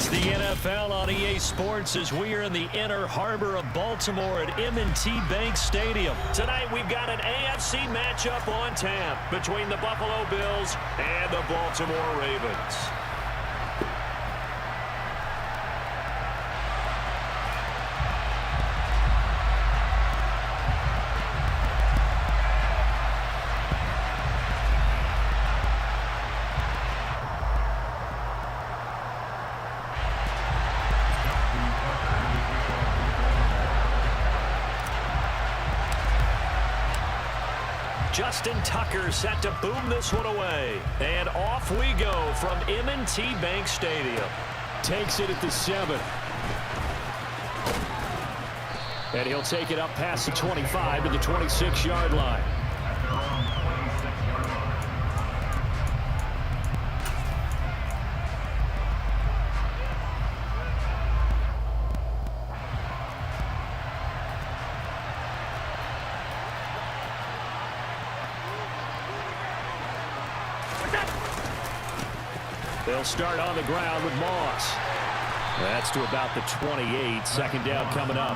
It's the NFL on EA Sports as we are in the inner harbor of Baltimore at M&T Bank Stadium. Tonight we've got an AFC matchup on tap between the Buffalo Bills and the Baltimore Ravens. Justin Tucker set to boom this one away. And off we go from M&T Bank Stadium. Takes it at the 7. And he'll take it up past the 25 to the 26-yard line. They'll start on the ground with Moss. That's to about the 28. Second down coming up.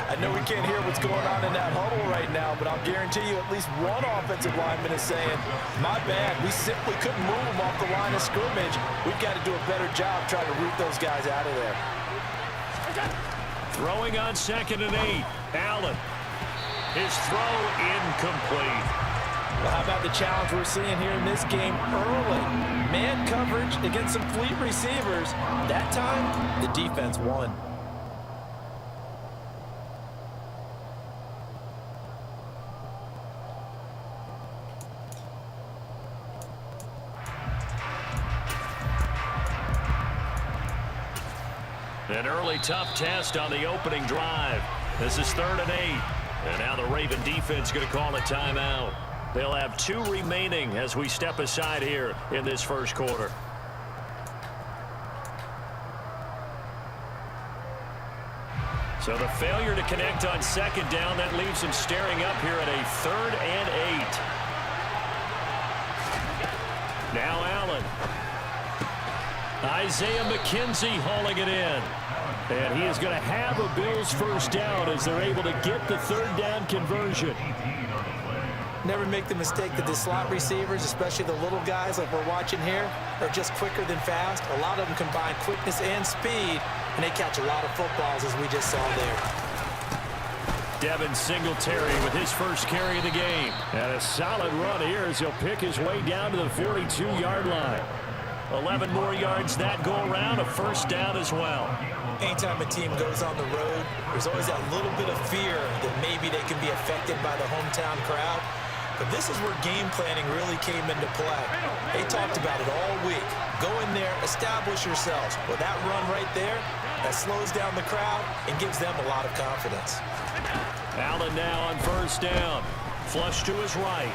I know we can't hear what's going on in that huddle right now, but I'll guarantee you at least one offensive lineman is saying, my bad, we simply couldn't move them off the line of scrimmage. We've got to do a better job trying to root those guys out of there. Throwing on 2nd and 8. Allen. His throw incomplete. Well, how about the challenge we're seeing here in this game early? Man coverage against some fleet receivers. That time, the defense won. An early tough test on the opening drive. This is 3rd and 8. And now the Raven defense going to call a timeout. They'll have 2 remaining as we step aside here in this first quarter. So the failure to connect on 2nd down, that leaves him staring up here at a 3rd and 8. Now Allen. Isaiah McKenzie hauling it in. And he is going to have a Bills first down as they're able to get the 3rd down conversion. Never make the mistake that the slot receivers, especially the little guys like we're watching here, are just quicker than fast. A lot of them combine quickness and speed, and they catch a lot of footballs, as we just saw there. Devin Singletary with his first carry of the game. And a solid run here as he'll pick his way down to the 42-yard line. 11 more yards that go around, a first down as well. Anytime a team goes on the road, there's always that little bit of fear that maybe they can be affected by the hometown crowd. But this is where game planning really came into play. They talked about it all week. Go in there, establish yourselves. Well, that run right there, that slows down the crowd and gives them a lot of confidence. Allen now on first down. Flush to his right.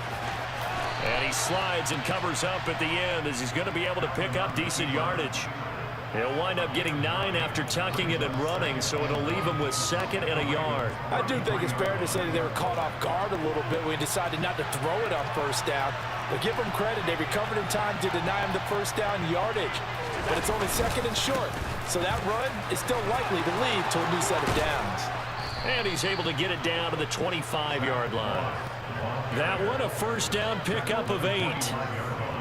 And he slides and covers up at the end as he's going to be able to pick up decent yardage. He'll wind up getting 9 after tucking it and running, so it'll leave him with 2nd and a yard. I do think it's fair to say that they were caught off guard a little bit when he decided not to throw it on first down. But give them credit, they recovered in time to deny him the first down yardage. But it's only 2nd and short, so that run is still likely to lead to a new set of downs. And he's able to get it down to the 25-yard line. That one, a first down pickup of 8.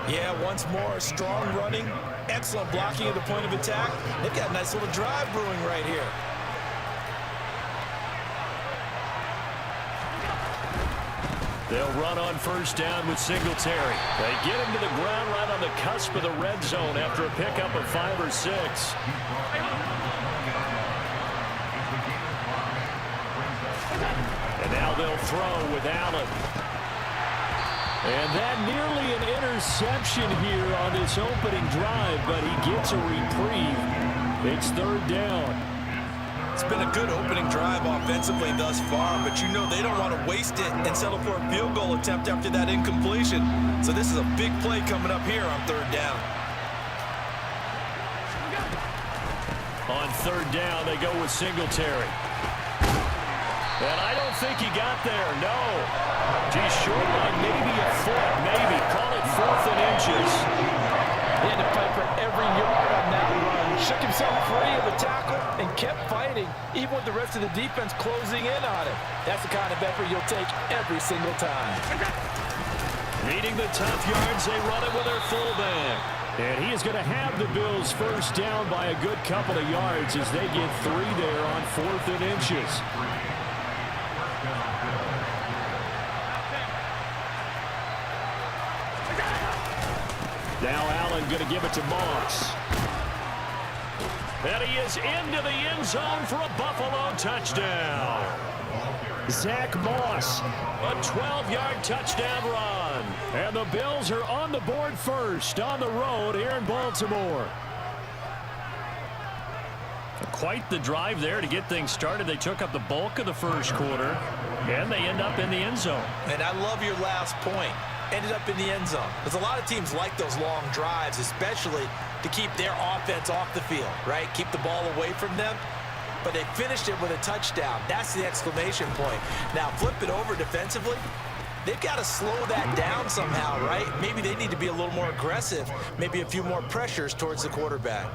Yeah, once more, strong running, excellent blocking at the point of attack. They've got a nice little drive brewing right here. They'll run on first down with Singletary. They get him to the ground right on the cusp of the red zone after a pickup of 5 or 6. And now they'll throw with Allen. And that nearly an interception here on this opening drive, but he gets a reprieve. It's 3rd down. It's been a good opening drive offensively thus far, but you know they don't want to waste it and settle for a field goal attempt after that incompletion. So this is a big play coming up here on 3rd down. On 3rd down, they go with Singletary. And I don't think he got there, no. He's short by maybe a foot, maybe. Call it 4th and inches. He had to fight for every yard on that run. Shook himself free of a tackle and kept fighting, even with the rest of the defense closing in on him. That's the kind of effort you'll take every single time. Needing the tough yards, they run it with their fullback. And he is going to have the Bills first down by a good couple of yards as they get 3 there on 4th and inches. Now Allen going to give it to Moss. And he is into the end zone for a Buffalo touchdown. Zach Moss, a 12-yard touchdown run. And the Bills are on the board first on the road here in Baltimore. Quite the drive there to get things started. They took up the bulk of the first quarter, and they end up in the end zone. And I love your last point. Ended up in the end zone. Because a lot of teams like those long drives, especially to keep their offense off the field, right? Keep the ball away from them. But they finished it with a touchdown. That's the exclamation point. Now, flip it over defensively. They've got to slow that down somehow, right? Maybe they need to be a little more aggressive. Maybe a few more pressures towards the quarterback.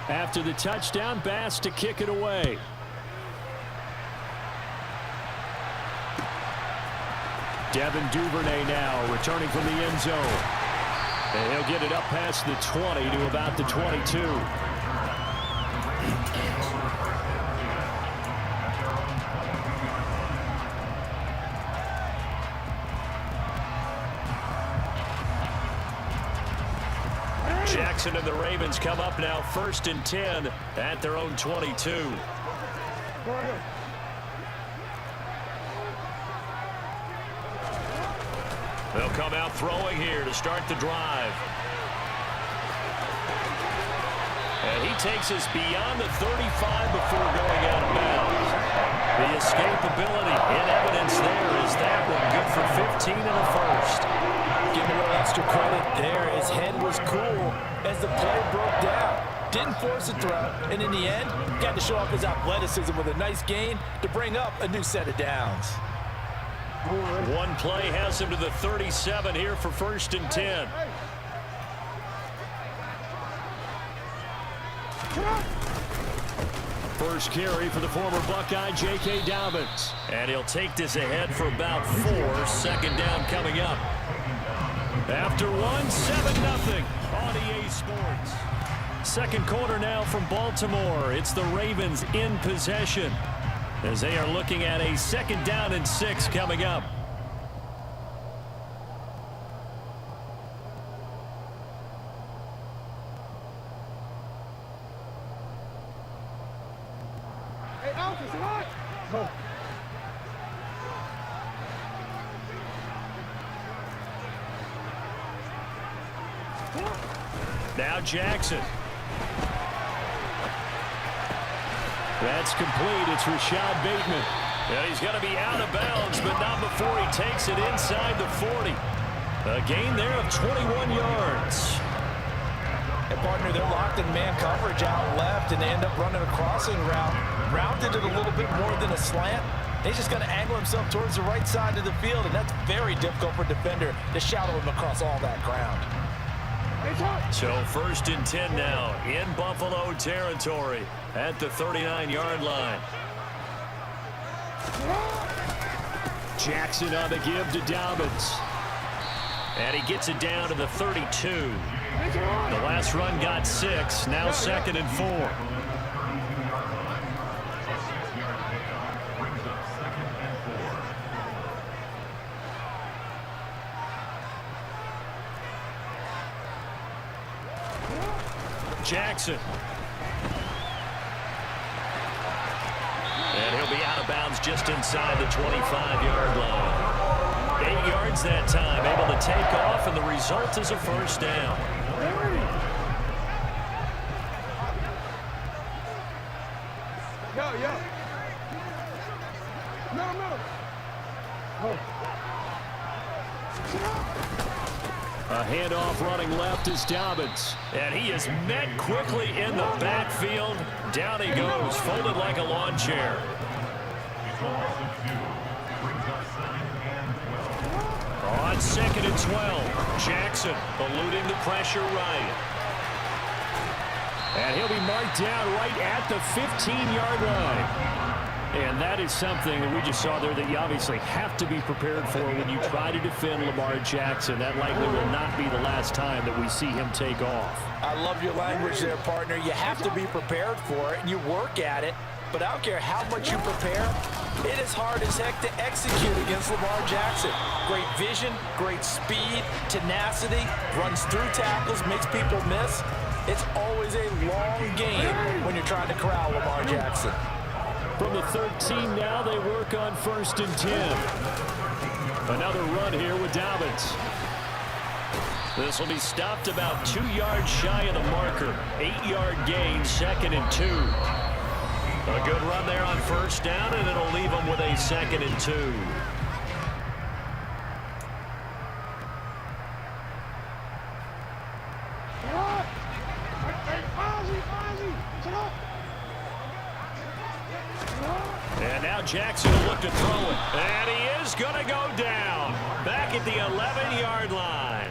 After the touchdown, Bass to kick it away. Devin Duvernay now returning from the end zone. And he'll get it up past the 20 to about the 22. Jackson and the Ravens come up now 1st and 10 at their own 22. They'll come out throwing here to start the drive. And he takes us beyond the 35 before going out of bounds. The escapability in evidence there is that one good for 15 and a first. Give him a little extra credit there. His head was cool as the play broke down. Didn't force a throw, and in the end, got to show off his athleticism with a nice gain to bring up a new set of downs. One play has him to the 37 here for 1st and 10. First carry for the former Buckeye, J.K. Dobbins. And he'll take this ahead for about 4. 2nd down coming up. After 7-0 on EA Sports. Second quarter now from Baltimore. It's the Ravens in possession as they are looking at a 2nd down and 6 coming up. Now Jackson. That's complete. It's Rashad Bateman. And he's going to be out of bounds, but not before he takes it inside the 40. A gain there of 21 yards. And partner, they're locked in man coverage out left, and they end up running a crossing route. Rounded it a little bit more than a slant. He's just going to angle himself towards the right side of the field, and that's very difficult for a defender to shadow him across all that ground. So 1st and 10 now in Buffalo territory at the 39-yard line. Jackson on the give to Dobbins. And he gets it down to the 32. The last run got 6. Now 2nd and 4. Jackson. And he'll be out of bounds just inside the 25-yard line. 8 yards that time, able to take off, and the result is a 1st down. A handoff running left is Dobbins. And he is met quickly in the backfield. Down he goes, folded like a lawn chair. On 2nd and 12, Jackson eluding the pressure right. And he'll be marked down right at the 15-yard line. And that is something that we just saw there that you obviously have to be prepared for when you try to defend Lamar Jackson. That likely will not be the last time that we see him take off. I love your language there, partner. You have to be prepared for it, and you work at it. But I don't care how much you prepare, it is hard as heck to execute against Lamar Jackson. Great vision, great speed, tenacity, runs through tackles, makes people miss. It's always a long game when you're trying to corral Lamar Jackson. From the 13 now, they work on 1st and 10. Another run here with Dobbins. This will be stopped about 2 yards shy of the marker. 8-yard gain, 2nd and 2. A good run there on 1st down, and it'll leave them with a 2nd and 2. And now Jackson will look to throw it. And he is going to go down. Back at the 11-yard line.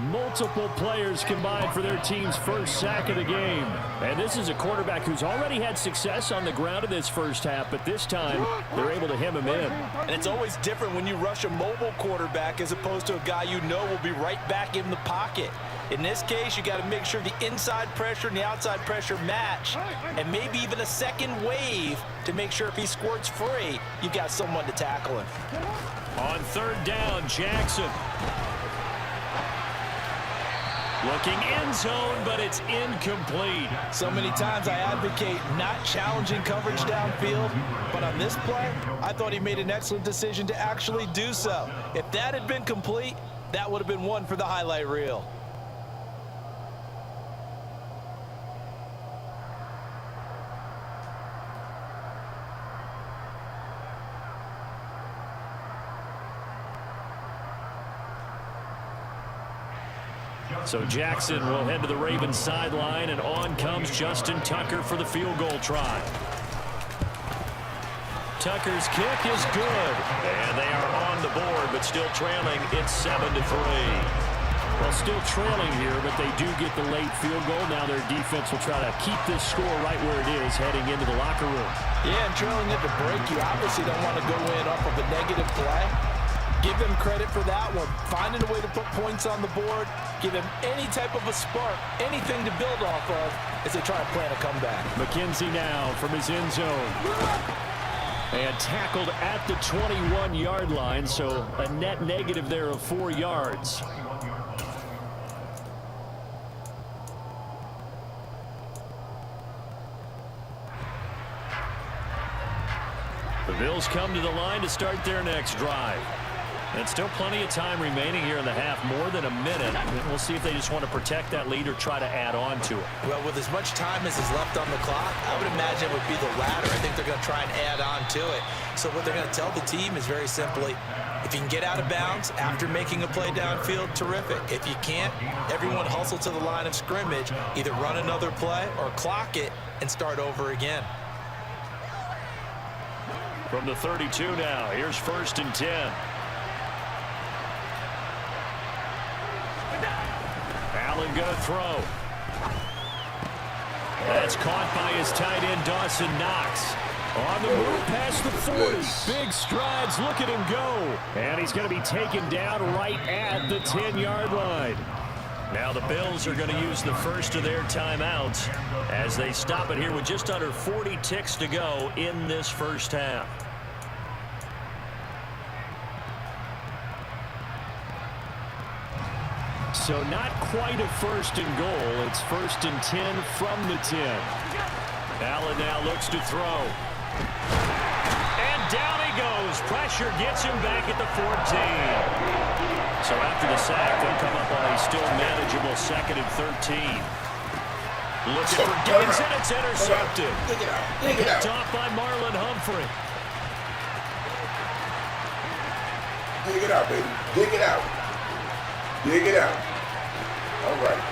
Multiple players combined for their team's first sack of the game. And this is a quarterback who's already had success on the ground in this first half, but this time they're able to hem him in. And it's always different when you rush a mobile quarterback as opposed to a guy you know will be right back in the pocket. In this case, you got to make sure the inside pressure and the outside pressure match, and maybe even a second wave to make sure if he squirts free, you've got someone to tackle him. On 3rd down, Jackson. Looking end zone, but it's incomplete. So many times I advocate not challenging coverage downfield, but on this play, I thought he made an excellent decision to actually do so. If that had been complete, that would have been one for the highlight reel. So Jackson will head to the Ravens sideline, and on comes Justin Tucker for the field goal try. Tucker's kick is good, and they are on the board, but still trailing. It's 7-3. Well, still trailing here, but they do get the late field goal. Now their defense will try to keep this score right where it is heading into the locker room. Yeah, and trailing it to break, you obviously don't want to go in off of a negative play. Give them credit for that one. Finding a way to put points on the board, give them any type of a spark, anything to build off of as they try to plan a comeback. McKenzie now from his end zone. And tackled at the 21-yard line, so a net negative there of 4 yards. The Bills come to the line to start their next drive. And still plenty of time remaining here in the half, more than a minute. We'll see if they just want to protect that lead or try to add on to it. Well, with as much time as is left on the clock, I would imagine it would be the latter. I think they're going to try and add on to it. So what they're going to tell the team is very simply, if you can get out of bounds after making a play downfield, terrific. If you can't, everyone hustle to the line of scrimmage, either run another play or clock it and start over again. From the 32 now, here's 1st and 10. Allen going to throw. That's caught by his tight end, Dawson Knox. On the move past the 40. Big strides. Look at him go. And he's going to be taken down right at the 10-yard line. Now the Bills are going to use the first of their timeouts as they stop it here with just under 40 ticks to go in this first half. So not quite a 1st and goal. It's 1st and 10 from the 10. Allen now looks to throw. And down he goes. Pressure gets him back at the 14. So after the sack, they'll come up on a still manageable 2nd and 13. Looking for gains, and it's intercepted. Dig it out. Dig it Picked out. off by Marlon Humphrey. Dig it out, baby. Dig it out. Dig it out. All right.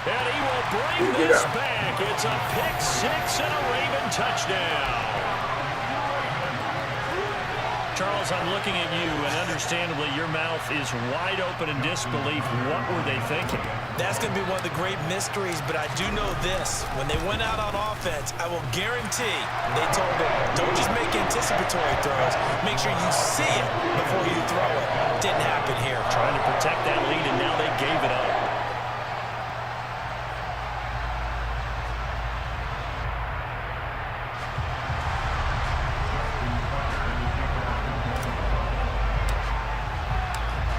And he will bring Dig it this out. back. It's a pick six and a Raven touchdown. Charles, I'm looking at you, and understandably, your mouth is wide open in disbelief. What were they thinking? That's going to be one of the great mysteries, but I do know this. When they went out on offense, I will guarantee they told him, don't just make anticipatory throws. Make sure you see it before you throw it. Didn't happen here. Trying to protect that lead, and now they gave it up.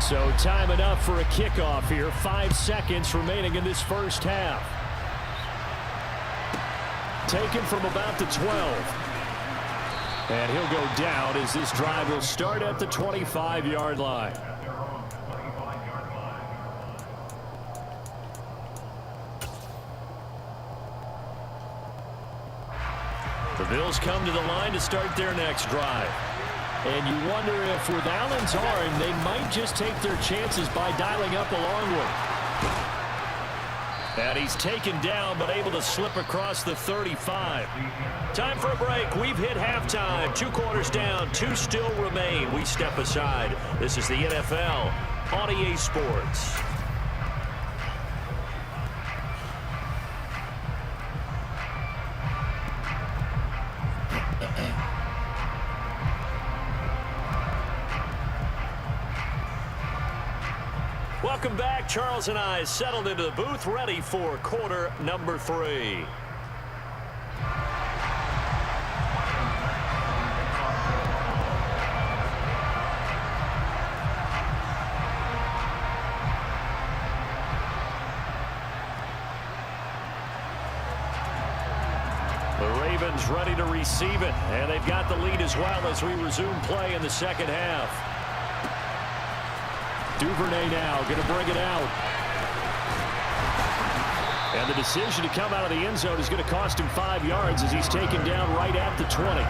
So time enough for a kickoff here. 5 seconds remaining in this first half. Taken from about the 12. And he'll go down as this drive will start at the 25-yard line. The Bills come to the line to start their next drive. And you wonder if with Allen's arm, they might just take their chances by dialing up a long one. And he's taken down, but able to slip across the 35. Time for a break. We've hit halftime. 2 quarters down, 2 still remain. We step aside. This is the NFL on EA Sports. Welcome back. Charles and I settled into the booth, ready for quarter number 3. The Ravens ready to receive it, and they've got the lead as well as we resume play in the second half. Duvernay now going to bring it out. And the decision to come out of the end zone is going to cost him 5 yards as he's taken down right at the 20.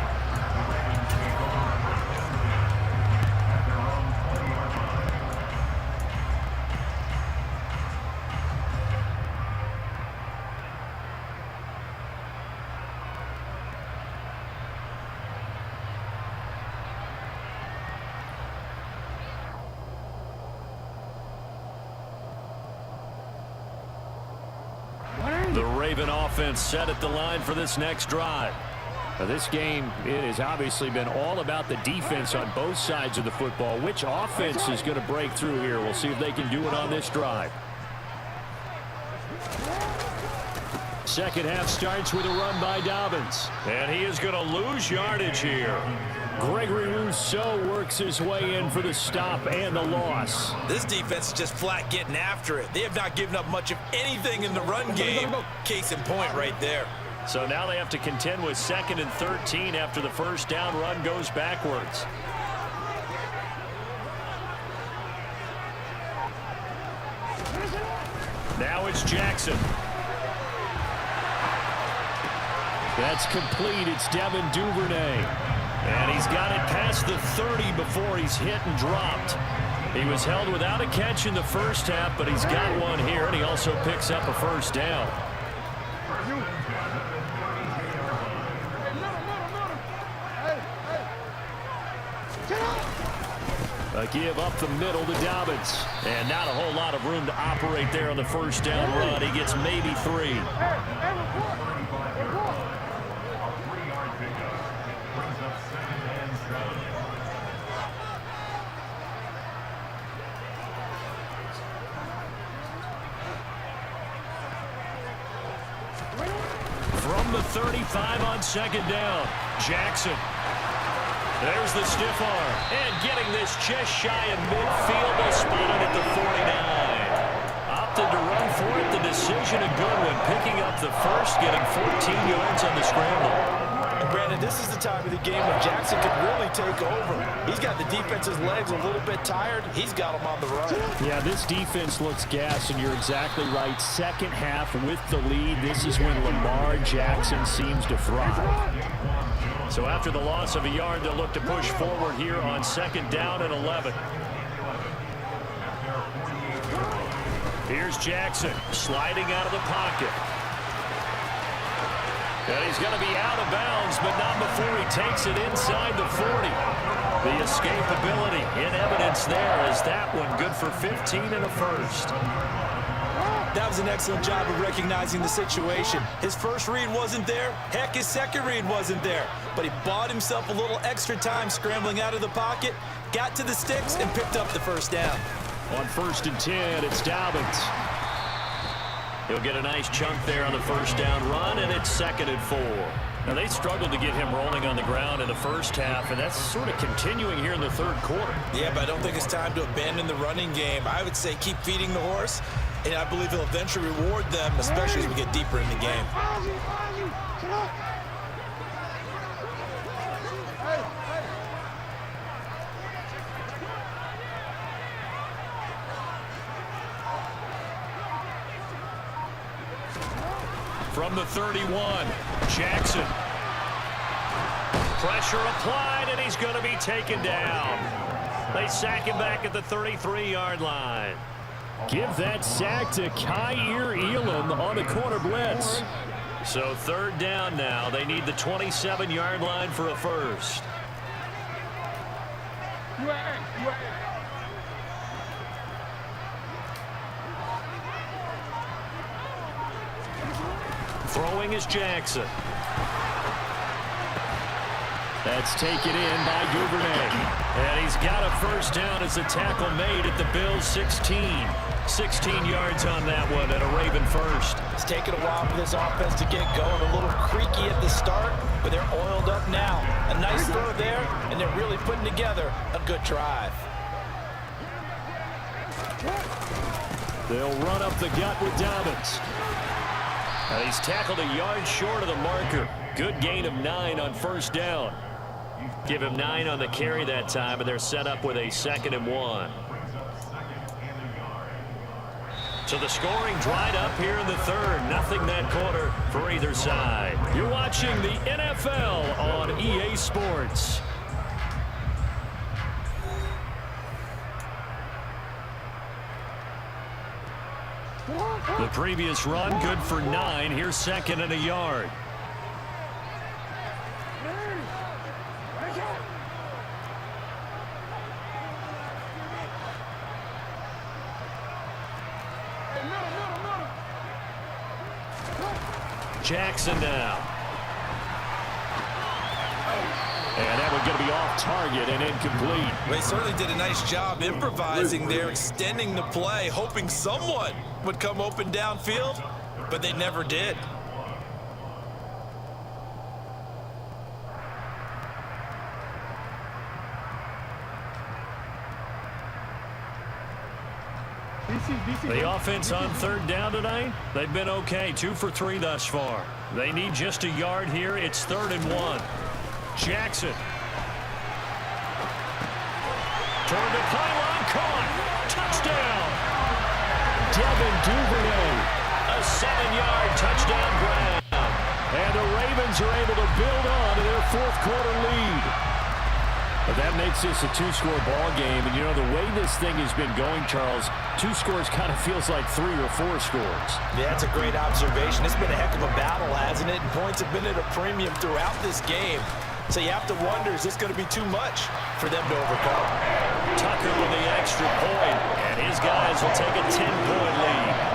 The Raven offense set at the line for this next drive. Now this game, it has obviously been all about the defense on both sides of the football. Which offense is going to break through here? We'll see if they can do it on this drive. Second half starts with a run by Dobbins. And he is going to lose yardage here. Gregory Rousseau works his way in for the stop and the loss. This defense is just flat getting after it. They have not given up much of anything in the run game. Case in point right there. So now they have to contend with 2nd and 13 after the first down run goes backwards. Now it's Jackson. That's complete. It's Devin Duvernay. And he's got it past the 30 before he's hit and dropped. He was held without a catch in the first half, but he's got one here, and he also picks up a first down. A give up the middle to Dobbins. And not a whole lot of room to operate there on the first down run. He gets maybe 3. From the 35 on second down, Jackson. There's the stiff arm. And getting this just shy of midfield, they'll spot it at the 49. Opted to run for it. The decision a good one. Picking up the first, getting 14 yards on the scramble. And Brandon, Brandon, this is the time of the game when Jackson could really take over. He's got the defense's legs a little bit tired. He's got them on the run. Yeah, this defense looks gassed, and you're exactly right. Second half with the lead, this is when Lamar Jackson seems to thrive. So after the loss of a yard, they'll look to push forward here on 2nd down and 11. Here's Jackson sliding out of the pocket. And he's going to be out of bounds, but not before he takes it inside the 40. The escapability in evidence there as that one good for 15 and a first. That was an excellent job of recognizing the situation. His first read wasn't there. Heck, his second read wasn't there. But he bought himself a little extra time scrambling out of the pocket, got to the sticks, and picked up the first down. On 1st and 10, it's Dobbins. He'll get a nice chunk there on the first down run, and it's 2nd and 4. Now, they struggled to get him rolling on the ground in the first half, and that's sort of continuing here in the 3rd quarter. Yeah, but I don't think it's time to abandon the running game. I would say keep feeding the horse, and I believe he'll eventually reward them, especially as we get deeper in the game. From the 31, Jackson. Pressure applied, and he's going to be taken down. They sack him back at the 33-yard line. Give that sack to Kaiir Elam on the corner blitz. So 3rd down now. They need the 27-yard line for a first. Throwing is Jackson. That's taken in by Duvernay. And he's got a first down as the tackle made at the Bills' 16. 16 yards on that one and a Raven first. It's taken a while for this offense to get going. A little creaky at the start, but they're oiled up now. A nice throw there, and they're really putting together a good drive. They'll run up the gut with Dobbins. And he's tackled a yard short of the marker. Good gain of 9 on first down. Give him 9 on the carry that time, and they're set up with a 2nd and 1. So the scoring dried up here in the 3rd. Nothing that quarter for either side. You're watching the NFL on EA Sports. The previous run good for 9. Here's 2nd and a yard. Jackson now. And that one's going to be off target and incomplete. Well, he certainly did a nice job improvising there, extending the play, hoping someone would come open downfield, but they never did. The offense on 3rd down tonight, they've been okay. 2 for 3 thus far. They need just a yard here. It's 3rd and 1. Jackson. Toward the pylon, caught. Touchdown. Devin Duvernay. A 7-yard touchdown grab. And the Ravens are able to build on to their 4th quarter lead. But that makes this a 2-score ball game. And, you know, the way this thing has been going, Charles, 2 scores kind of feels like 3 or 4 scores. Yeah, that's a great observation. It's been a heck of a battle, hasn't it? And points have been at a premium throughout this game. So you have to wonder, is this going to be too much for them to overcome? Tucker with the extra point, and his guys will take a 10-point lead.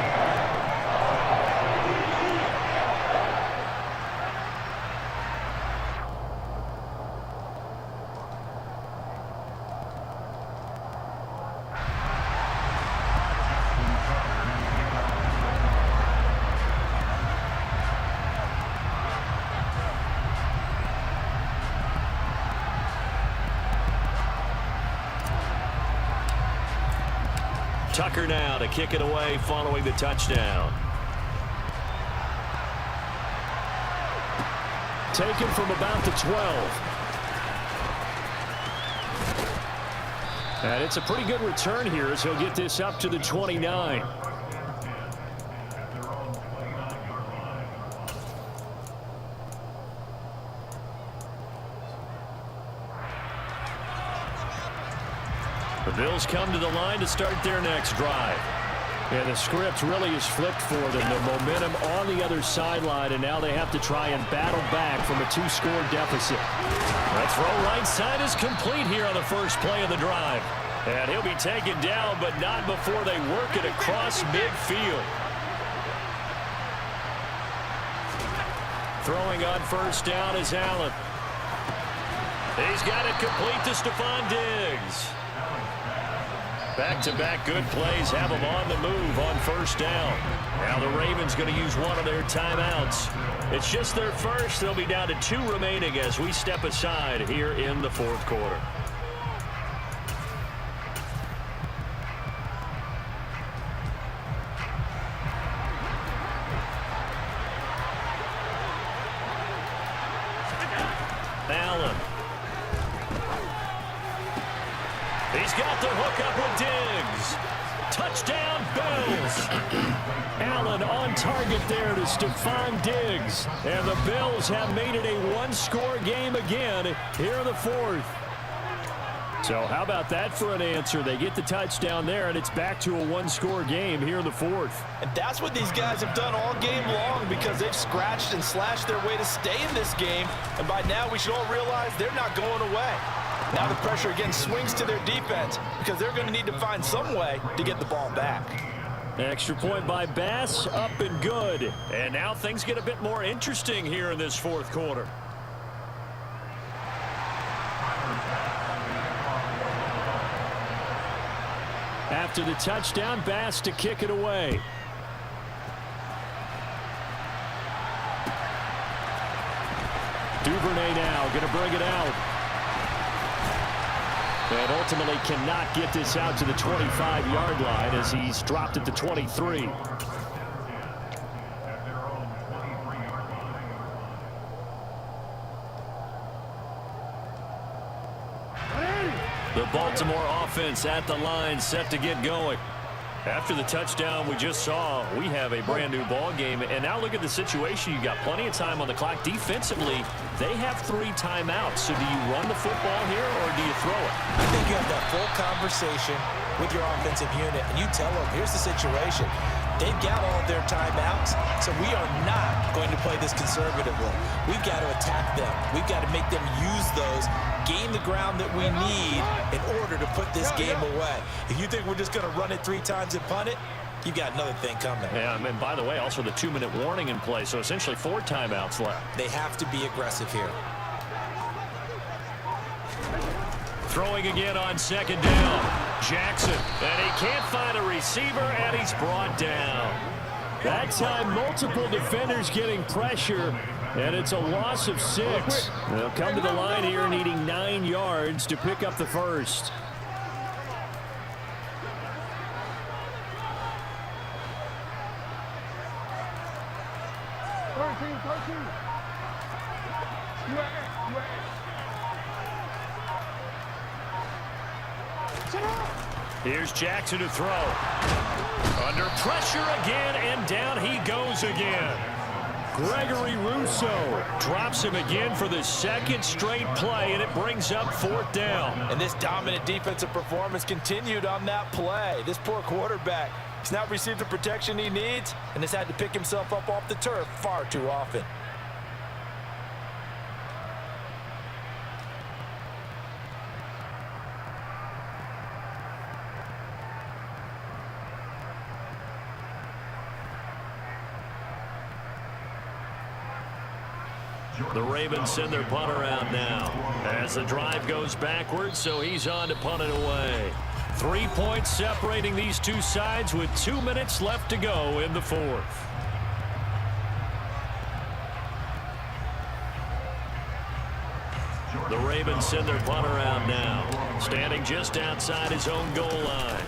Tucker now to kick it away following the touchdown. taken from about the 12. And it's a pretty good return here as he'll get this up to the 29. The Bills come to the line to start their next drive. And the script really is flipped for them. The momentum on the other sideline, and now they have to try and battle back from a 2-score deficit. That throw right side is complete here on the first play of the drive. And he'll be taken down, but not before they work it across midfield. Throwing on first down is Allen. He's got it complete to Stephon Diggs. Back-to-back good plays have them on the move on first down. Now the Ravens going to use one of their timeouts. It's just their first. They'll be down to 2 remaining as we step aside here in the fourth quarter. Allen. He's got the hook up with Diggs. Touchdown, Bills. Allen on target there to Stephon Diggs. And the Bills have made it a 1-score game again here in the fourth. So how about that for an answer? They get the touchdown there, and it's back to a 1-score game here in the fourth. And that's what these guys have done all game long because they've scratched and slashed their way to stay in this game. And by now we should all realize they're not going away. Now the pressure again swings to their defense because they're going to need to find some way to get the ball back. Extra point by Bass, up and good. And now things get a bit more interesting here in this fourth quarter. After the touchdown, Bass to kick it away. Duvernay now going to bring it out. And ultimately cannot get this out to the 25-yard line as he's dropped at the 23. The Baltimore offense at the line set to get going. After the touchdown we just saw, we have a brand new ball game. And now look at the situation. You got plenty of time on the clock. Defensively, they have 3 timeouts. So do you run the football here or do you throw it? I think you have that full conversation with your offensive unit, and you tell them, here's the situation. They've got all of their timeouts, so we are not going to play this conservatively. We've got to attack them. We've got to make them use those, gain the ground that we need in order to put this game away. If you think we're just going to run it 3 times and punt it, you've got another thing coming. Yeah, and by the way, also the 2-minute warning in play, so essentially 4 timeouts left. They have to be aggressive here. Throwing again on second down. Jackson, and he can't find a receiver, and he's brought down. That time, multiple defenders getting pressure, and it's a loss of 6. They'll come to the line here needing 9 yards to pick up the first. Here's Jackson to throw. Under pressure again, and down he goes again. Gregory Rousseau drops him again for the 2nd straight play, and it brings up 4th down. And this dominant defensive performance continued on that play. This poor quarterback, he's not received the protection he needs and has had to pick himself up off the turf far too often. The Ravens send their punter out now as the drive goes backwards, so he's on to punt it away. 3 points separating these two sides with 2 minutes left to go in the fourth. The Ravens send their punter out now, standing just outside his own goal line.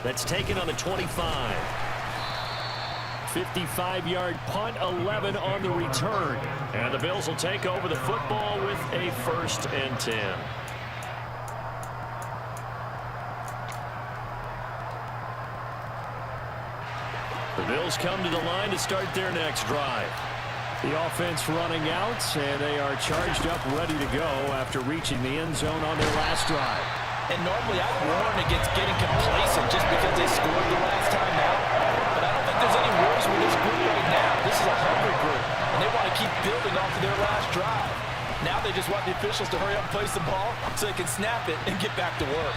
That's taken on the 25. 55-yard punt, 11 on the return. And the Bills will take over the football with a 1st and 10. The Bills come to the line to start their next drive. The offense running out, and they are charged up, ready to go after reaching the end zone on their last drive. And normally I warn against getting complacent just because they scored the last time out. But I don't think there's any worries with this group right now. This is a hungry group, and they want to keep building off of their last drive. Now they just want the officials to hurry up and place the ball so they can snap it and get back to work.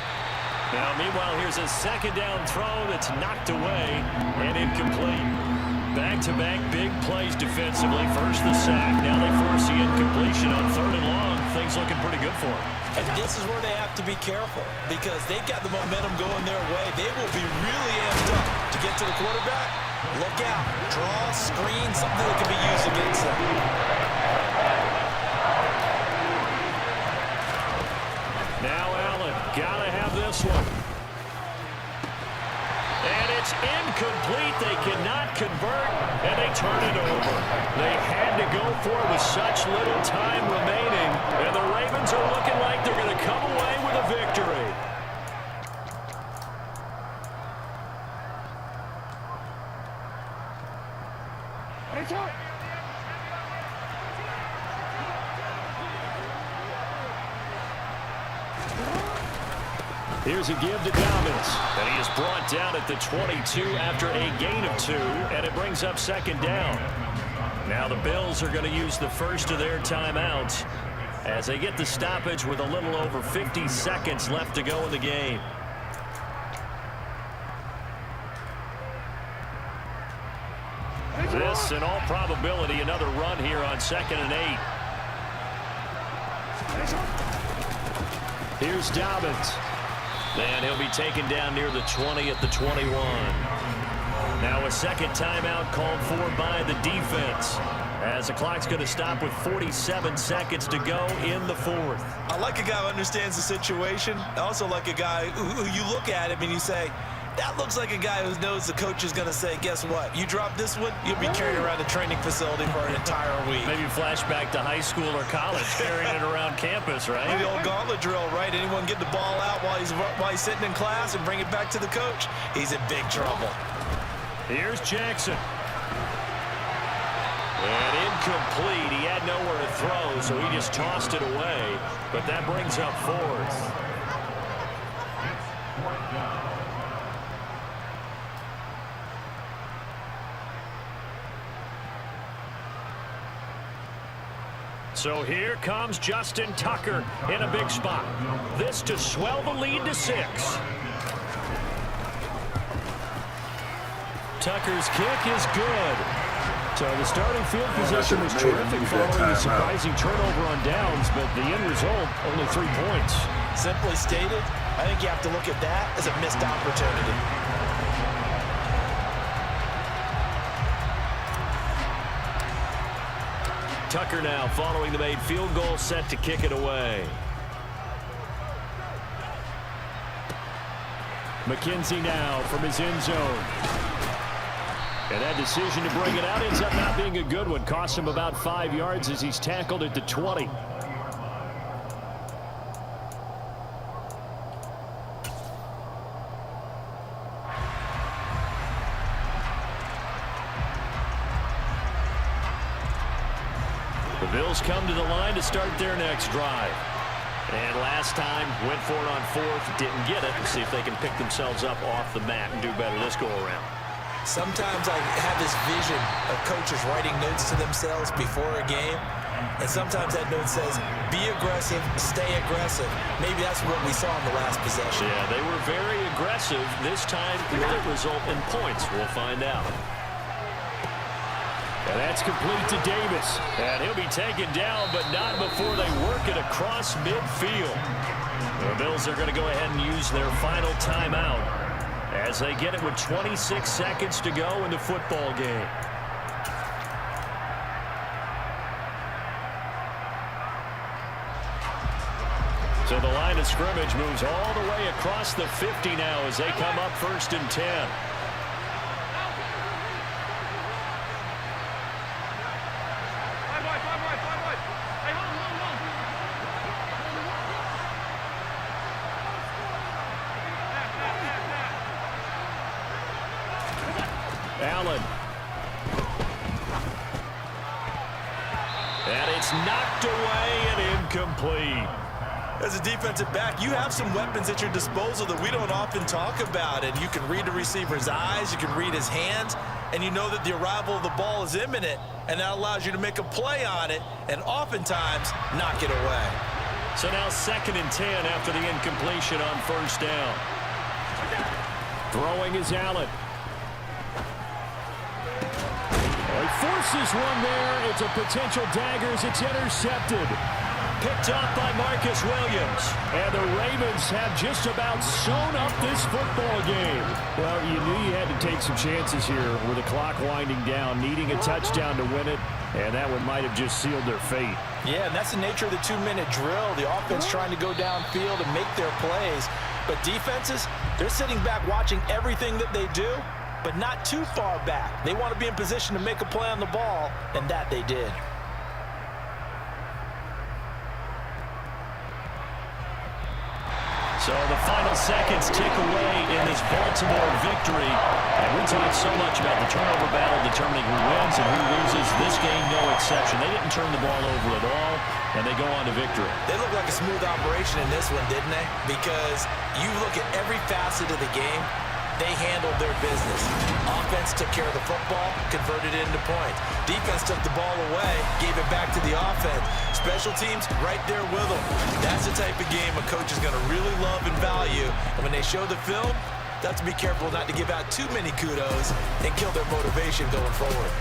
Now, meanwhile, here's a 2nd down throw that's knocked away and incomplete. Back-to-back big plays defensively. First the sack. Now they force the incompletion on 3rd and long. Things looking pretty good for them. And this is where they have to be careful because they've got the momentum going their way. They will be really amped up to get to the quarterback. Look out. Draw, screen, something that can be used against them. Now Allen, gotta have this one. And it's incomplete. They cannot convert, and they turn it over. They had to go for it with such little time remaining, and the Ravens are looking like they're going to come away with a victory. Here's a give to Dobbins, and he is brought down at the 22 after a gain of 2, and it brings up 2nd down. Now the Bills are going to use the first of their timeouts as they get the stoppage with a little over 50 seconds left to go in the game. This, in all probability, another run here on 2nd and 8. Here's Dobbins. And he'll be taken down near the 20 at the 21. Now a 2nd timeout called for by the defense, as the clock's going to stop with 47 seconds to go in the 4th. I like a guy who understands the situation. I also like a guy who you look at him and you say, that looks like a guy who knows the coach is going to say, guess what? You drop this one, you'll be carried around a training facility for an entire week. Maybe flashback to high school or college, carrying it around campus, right? The old gauntlet drill, right? Anyone get the ball out while he's sitting in class and bring it back to the coach? He's in big trouble. Here's Jackson. And incomplete. He had nowhere to throw, so he just tossed it away. But that brings up 4th. So here comes Justin Tucker in a big spot. This to swell the lead to 6. Tucker's kick is good. So the starting field position was terrific following the surprising turnover on downs, but the end result, only 3 points. Simply stated, I think you have to look at that as a missed opportunity. Tucker now following the made field goal, set to kick it away. McKenzie now from his end zone. And that decision to bring it out ends up not being a good one. Cost him about 5 yards as he's tackled at the 20. The Bills come to the line to start their next drive. And last time, went for it on 4th, didn't get it. Let's see if they can pick themselves up off the mat and do better this go-around. Sometimes I have this vision of coaches writing notes to themselves before a game. And sometimes that note says, be aggressive, stay aggressive. Maybe that's what we saw in the last possession. Yeah, they were very aggressive. This time, will it result in points? We'll find out. And that's complete to Davis. And he'll be taken down, but not before they work it across midfield. The Bills are going to go ahead and use their final timeout as they get it with 26 seconds to go in the football game. So the line of scrimmage moves all the way across the 50 now as they come up 1st and 10. Allen. And it's knocked away and incomplete. As a defensive back, you have some weapons at your disposal that we don't often talk about. And you can read the receiver's eyes, you can read his hands, and you know that the arrival of the ball is imminent, and that allows you to make a play on it and oftentimes knock it away. So now 2nd and 10 after the incompletion on 1st down. Throwing is Allen. He forces one there. It's a potential dagger as it's intercepted. Picked up by Marcus Williams. And the Ravens have just about sewn up this football game. Well, you knew you had to take some chances here with the clock winding down, needing a touchdown to win it, and that one might have just sealed their fate. Yeah, and that's the nature of the 2-minute drill. The offense trying to go downfield and make their plays. But defenses, they're sitting back watching everything that they do, but not too far back. They want to be in position to make a play on the ball, and that they did. So the final seconds tick away in this Baltimore victory. And we talked so much about the turnover battle determining who wins and who loses. This game, no exception. They didn't turn the ball over at all, and they go on to victory. They look like a smooth operation in this one, didn't they? Because you look at every facet of the game, they handled their business. Offense took care of the football, converted it into points. Defense took the ball away, gave it back to the offense. Special teams, right there with them. That's the type of game a coach is going to really love and value. And when they show the film, they have to be careful not to give out too many kudos and kill their motivation going forward.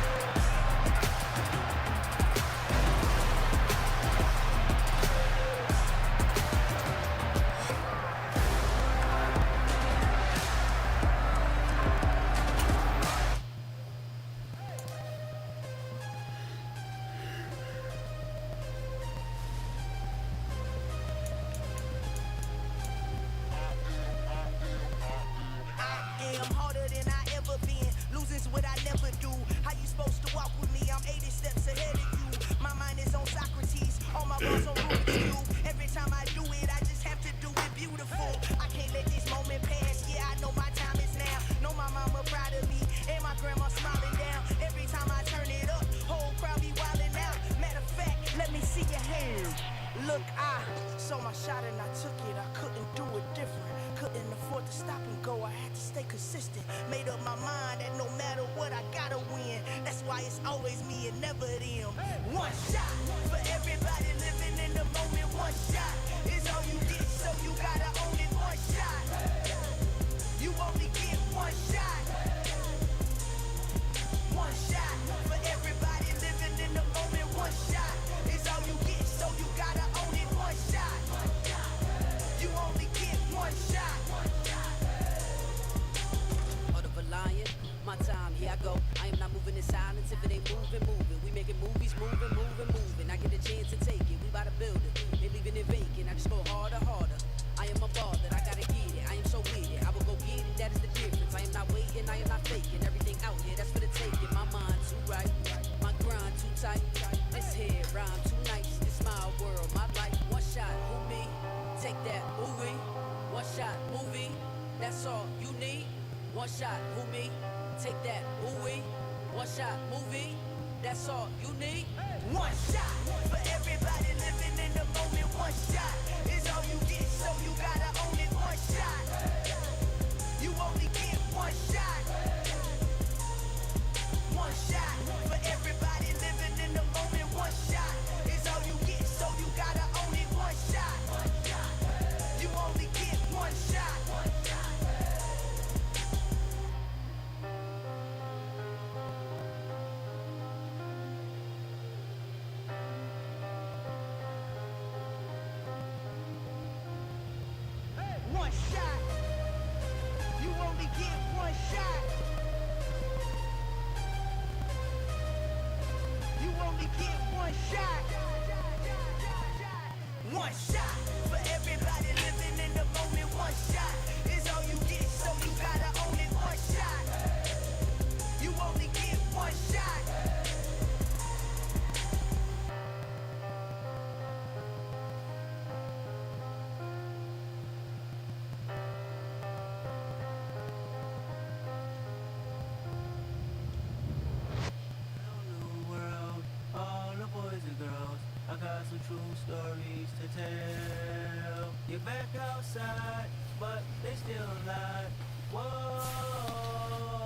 got some true stories to tell. You're back outside, but they still alive. Whoa.